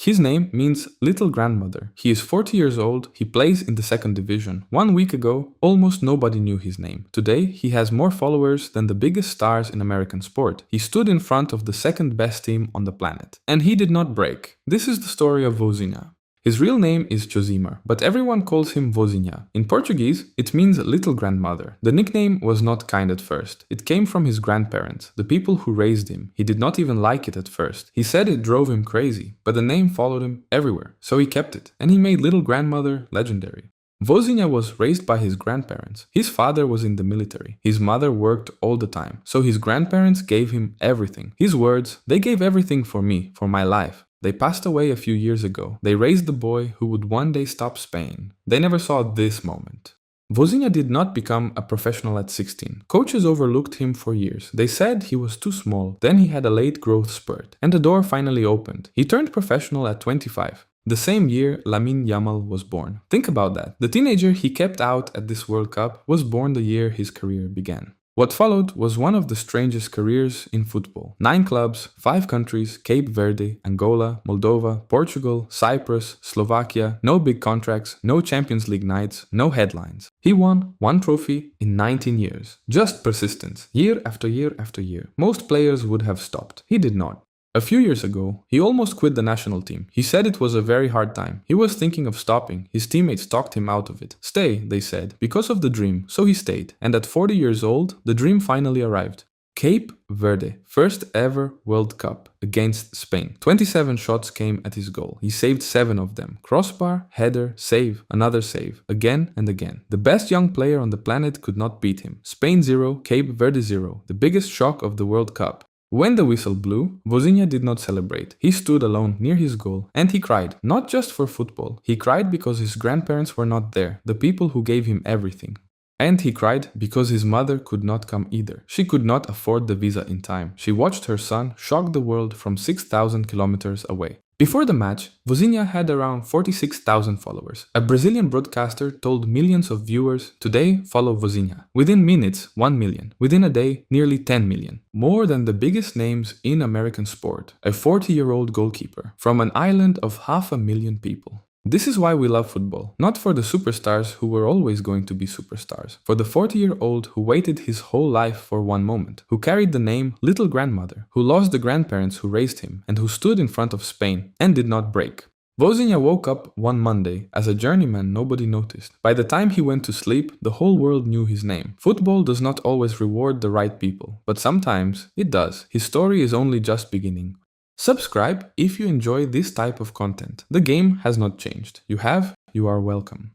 His name means little grandmother. He is 40 years old, he plays in the second division. 1 week ago, almost nobody knew his name. Today, he has more followers than the biggest stars in American sport. He stood in front of the second best team on the planet. And he did not break. This is the story of Vozinha. His real name is Josimar, but everyone calls him Vozinha. In Portuguese, it means little grandmother. The nickname was not kind at first. It came from his grandparents, the people who raised him. He did not even like it at first. He said it drove him crazy, but the name followed him everywhere, so he kept it, and he made little grandmother legendary. Vozinha was raised by his grandparents. His father was in the military. His mother worked all the time, so his grandparents gave him everything. His words, they gave everything for me, for my life. They passed away a few years ago. They raised the boy who would one day stop Spain. They never saw this moment. Vozinha did not become a professional at 16. Coaches overlooked him for years. They said he was too small. Then he had a late growth spurt, and the door finally opened. He turned professional at 25. The same year, Lamine Yamal was born. Think about that. The teenager he kept out at this World Cup was born the year his career began. What followed was one of the strangest careers in football. 9 clubs, 5 countries, Cape Verde, Angola, Moldova, Portugal, Cyprus, Slovakia, no big contracts, no Champions League nights, no headlines. He won 1 trophy in 19 years. Just persistence, year after year after year. Most players would have stopped. He did not. A few years ago, he almost quit the national team. He said it was a very hard time. He was thinking of stopping. His teammates talked him out of it. Stay, they said, because of the dream. So he stayed. And at 40 years old, the dream finally arrived. Cape Verde, first ever World Cup against Spain. 27 shots came at his goal. He saved 7 of them. Crossbar, header, save, another save, again and again. The best young player on the planet could not beat him. Spain 0, Cape Verde 0, the biggest shock of the World Cup. When the whistle blew, Vozinha did not celebrate. He stood alone near his goal and he cried, not just for football. He cried because his grandparents were not there, the people who gave him everything. And he cried because his mother could not come either. She could not afford the visa in time. She watched her son shock the world from 6,000 kilometers away. Before the match, Vozinha had around 46,000 followers. A Brazilian broadcaster told millions of viewers, today follow Vozinha. Within minutes, 1 million. Within a day, nearly 10 million. More than the biggest names in American sport. A 40-year-old goalkeeper from an island of 500,000 people. This is why we love football. Not for the superstars who were always going to be superstars. For the 40-year-old who waited his whole life for one moment. Who carried the name Little Grandmother. Who lost the grandparents who raised him. And who stood in front of Spain and did not break. Vozinha woke up one Monday as a journeyman nobody noticed. By the time he went to sleep, the whole world knew his name. Football does not always reward the right people. But sometimes it does. His story is only just beginning. Subscribe if you enjoy this type of content. The game has not changed. You are welcome.